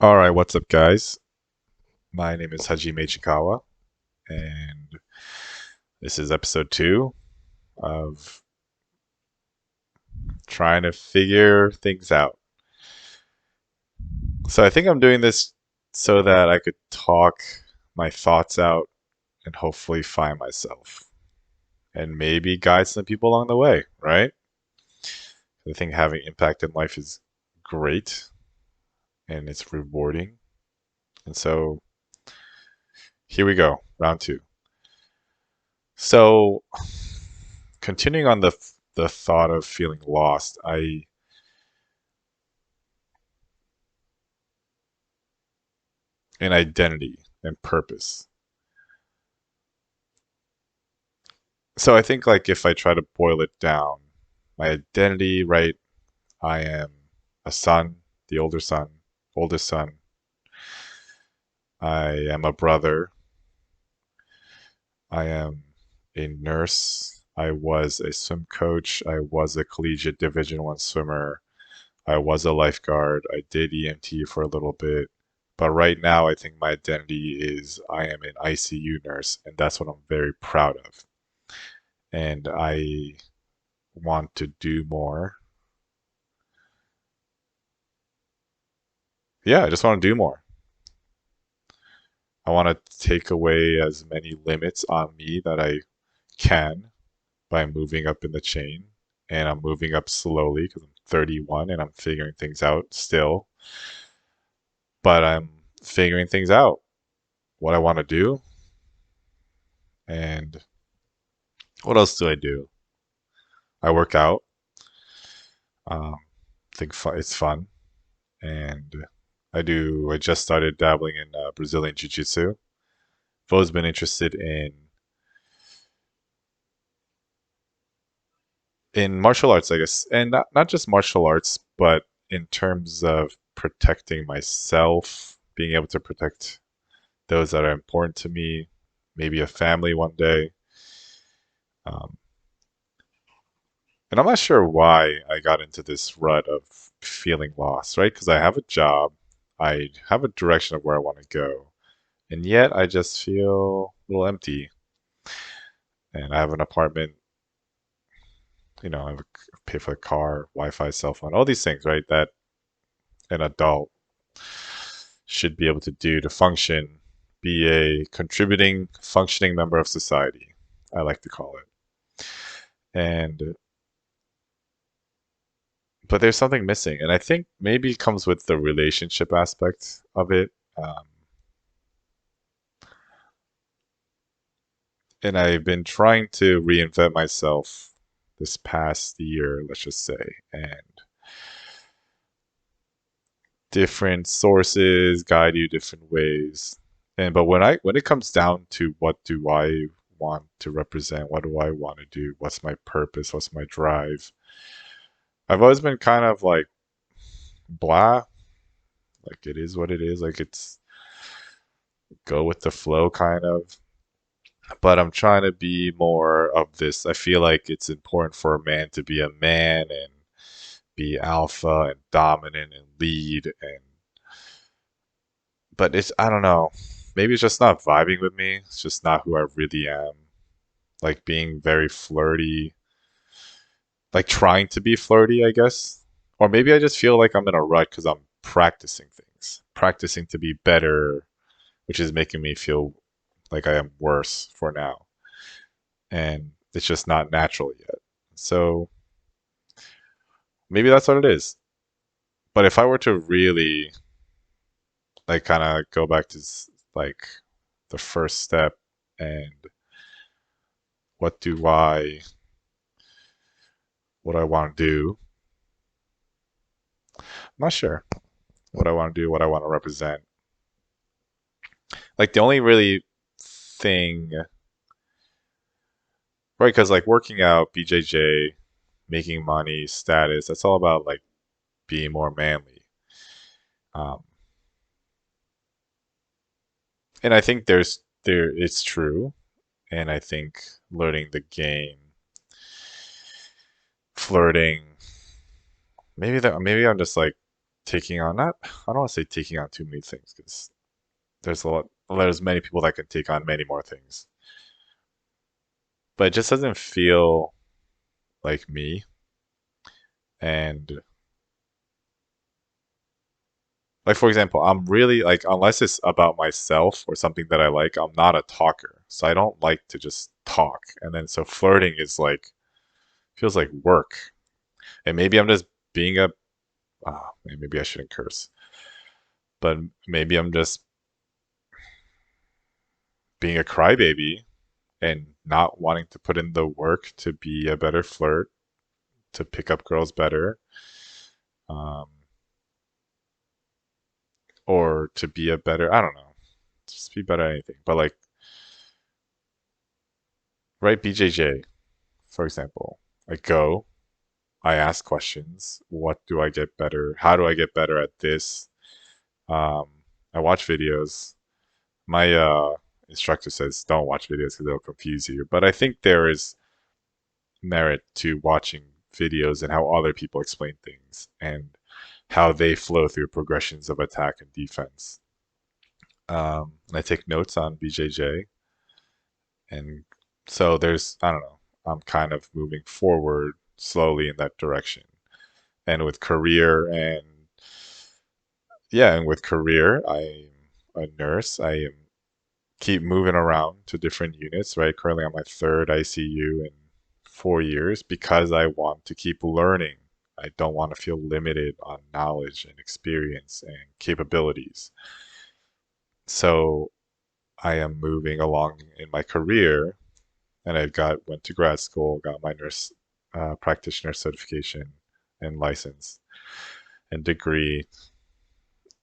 All right, what's up, guys? My name is Haji Chikawa, and this is episode 2 of trying to figure things out. So I think I'm doing this so that I could talk my thoughts out and hopefully find myself and maybe guide some people along the way, right? I think having impact in life is great and it's rewarding. And so here we go, round 2. So continuing on the thought of feeling lost, I and identity and purpose. So I think like if I try to boil it down, my identity, right? I am a son, the oldest son. I am a brother. I am a nurse. I was a swim coach. I was a collegiate Division One swimmer. I was a lifeguard. I did EMT for a little bit. But right now, I think my identity is I am an ICU nurse, and that's what I'm very proud of. And I want to do more. Yeah, I just want to do more. I want to take away as many limits on me that I can by moving up in the chain. And I'm moving up slowly because I'm 31 and I'm figuring things out still. But I'm figuring things out, what I want to do. And what else do I do? I work out. I think it's fun. And I just started dabbling in Brazilian Jiu Jitsu. I've always been interested in martial arts, I guess, and not just martial arts, but in terms of protecting myself, being able to protect those that are important to me, maybe a family one day. Um, and I'm not sure why I got into this rut of feeling lost, right? Because I have a job, I have a direction of where I want to go, and yet I just feel a little empty. And I have an apartment, I pay for the car, Wi-Fi, cell phone, all these things, right? That an adult should be able to do to function, be a contributing, functioning member of society, I like to call it. And but there's something missing, and I think maybe it comes with the relationship aspect of it. And I've been trying to reinvent myself this past year, let's just say, and different sources guide you different ways. And but when it comes down to what do I want to represent, what do I want to do, what's my purpose, what's my drive, I've always been kind of like blah, like it is what it is, like it's go with the flow kind of. But I'm trying to be more of this. I feel like it's important for a man to be a man and be alpha and dominant and lead and but it's I don't know. Maybe it's just not vibing with me. It's just not who I really am. Like being very flirty, like trying to be flirty, I guess. Or maybe I just feel like I'm in a rut because I'm practicing things, practicing to be better, which is making me feel like I am worse for now. And it's just not natural yet. So maybe that's what it is. But if I were to really like kind of go back to like the first step and what do what I want to do, I'm not sure what I want to do, what I want to represent. Like the only really thing, right? Because like working out, BJJ, making money, status, that's all about like being more manly. Um, and I think there it's true. And I think learning the game, flirting, maybe I'm just like taking on not I don't want to say taking on too many things because there's many people that can take on many more things, but it just doesn't feel like me. And like for example, I'm really like unless it's about myself or something that I like, I'm not a talker. So I don't like to just talk. And then so flirting is like feels like work. And maybe I'm just being a maybe I shouldn't curse, but maybe I'm just being a crybaby and not wanting to put in the work to be a better flirt, to pick up girls better, um, or to be a better, I don't know, just be better at anything. But like, right, BJJ, for example, I go, I ask questions. What do I get better? How do I get better at this? Um, I watch videos. My instructor says don't watch videos because they'll confuse you. But I think there is merit to watching videos and how other people explain things and how they flow through progressions of attack and defense. And I take notes on BJJ, and so there's I don't know. I'm kind of moving forward slowly in that direction. And with career and yeah, and with career, I'm a nurse. I am keep moving around to different units, right? Currently on my third ICU in 4 years because I want to keep learning. I don't want to feel limited on knowledge and experience and capabilities. So I am moving along in my career, and I got went to grad school, got my nurse practitioner certification and license and degree,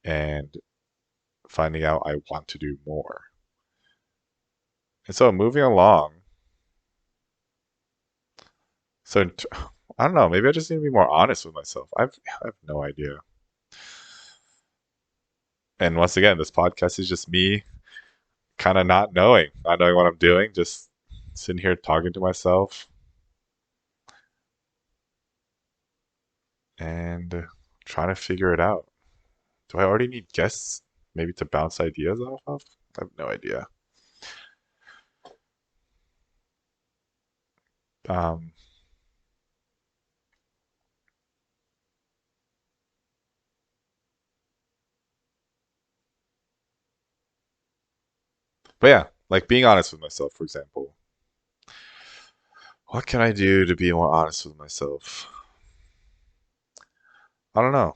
and finding out I want to do more. And so moving along, so I don't know, maybe I just need to be more honest with myself. I have no idea. And once again, this podcast is just me kind of not knowing what I'm doing, just sitting here talking to myself and trying to figure it out. Do I already need guests maybe to bounce ideas off of? I have no idea. Um, but yeah, like being honest with myself, for example. What can I do to be more honest with myself? I don't know.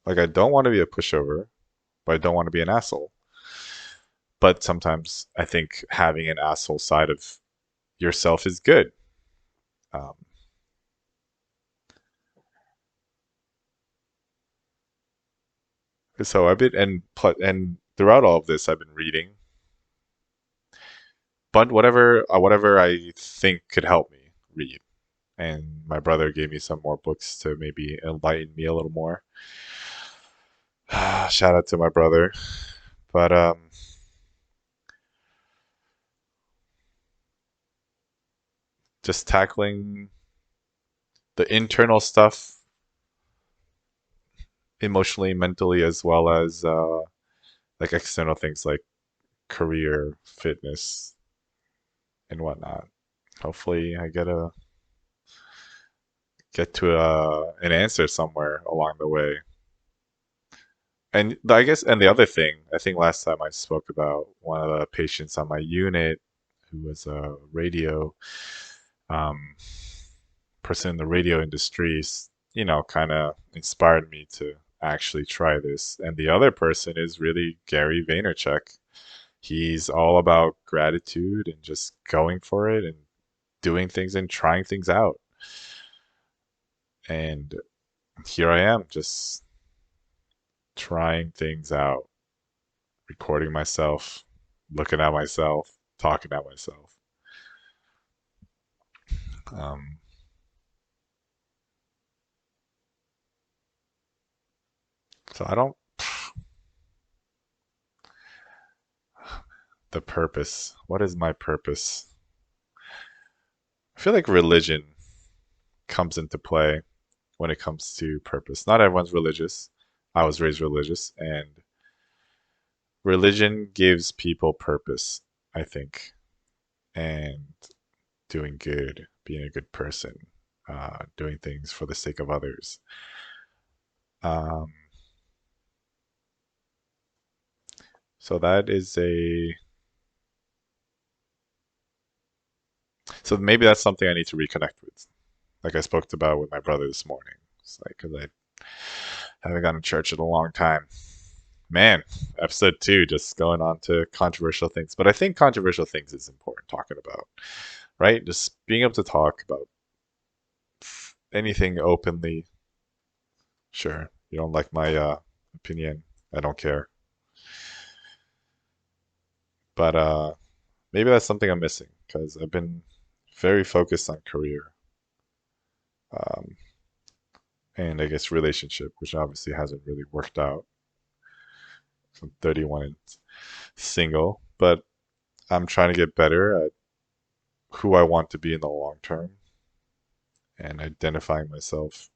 Like, I don't want to be a pushover, but I don't want to be an asshole. But sometimes I think having an asshole side of yourself is good. Um, so I've been and throughout all of this, I've been reading, but whatever I think could help me read. And my brother gave me some more books to maybe enlighten me a little more. Shout out to my brother. But just tackling the internal stuff emotionally, mentally, as well as like external things like career, fitness, and whatnot. Hopefully, I get to an answer somewhere along the way. And I guess, and the other thing, I think last time I spoke about one of the patients on my unit who was a radio um, person in the radio industry, kind of inspired me to actually try this. And the other person is really Gary Vaynerchuk. He's all about gratitude and just going for it and doing things and trying things out. And here I am, just trying things out, recording myself, looking at myself, talking at myself. Um, so I don't, the purpose. What is my purpose? I feel like religion. comes into play when it comes to purpose. Not everyone's religious. I was raised religious, and religion gives people purpose, I think, and doing good, being a good person, doing things for the sake of others. Um, so that is a so maybe that's something I need to reconnect with. Like I spoke about with my brother this morning. It's like because I haven't gone to church in a long time. Man, episode two, just going on to controversial things. But I think controversial things is important talking about, right? Just being able to talk about anything openly. Sure, you don't like my opinion. I don't care. But maybe that's something I'm missing because I've been very focused on career um, and I guess relationship, which obviously hasn't really worked out. So I'm 31 and single, but I'm trying to get better at who I want to be in the long term and identifying myself.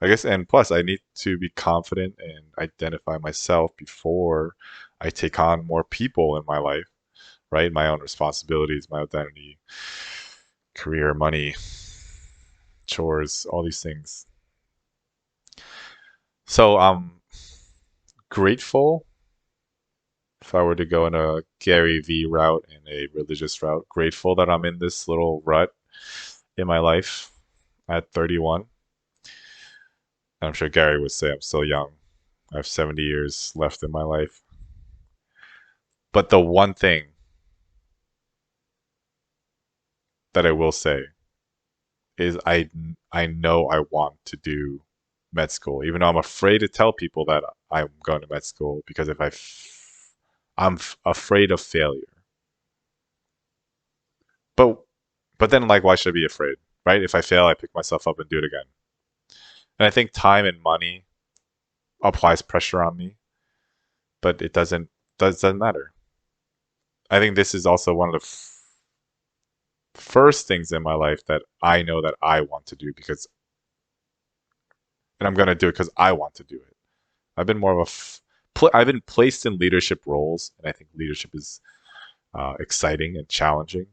I guess, and plus, I need to be confident and identify myself before I take on more people in my life, right? My own responsibilities, my identity, career, money, chores, all these things. So I'm grateful if I were to go in a Gary V route and a religious route. Grateful that I'm in this little rut in my life at 31. And I'm sure Gary would say I'm still young. I have 70 years left in my life. But the one thing that I will say is I know I want to do med school, even though I'm afraid to tell people that I'm going to med school because if I'm afraid of failure. But then like why should I be afraid, right? If I fail, I pick myself up and do it again. And I think time and money applies pressure on me, but it doesn't matter. I think this is also one of the first things in my life that I know that I want to do because and I'm going to do it because I want to do it. I've been more of I've been placed in leadership roles, and I think leadership is exciting and challenging.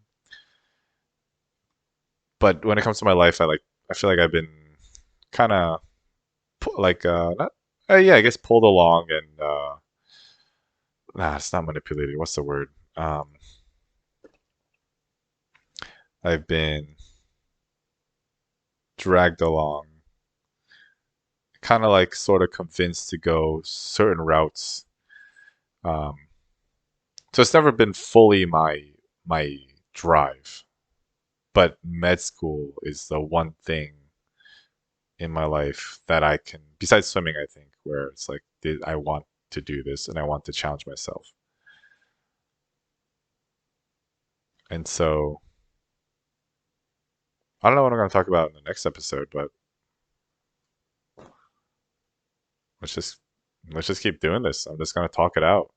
But when it comes to my life, I feel like I've been kind of like not yeah, I guess pulled along and nah, it's not manipulated. What's the word? Um, I've been dragged along, kind of like sort of convinced to go certain routes. Um, so it's never been fully my drive. But med school is the one thing in my life that I can, besides swimming, I think, where it's like I want to do this and I want to challenge myself. And so I don't know what I'm going to talk about in the next episode, but let's just let's just keep doing this. I'm just going to talk it out,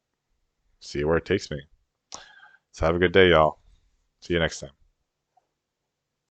see where it takes me. So have a good day, y'all. See you next time.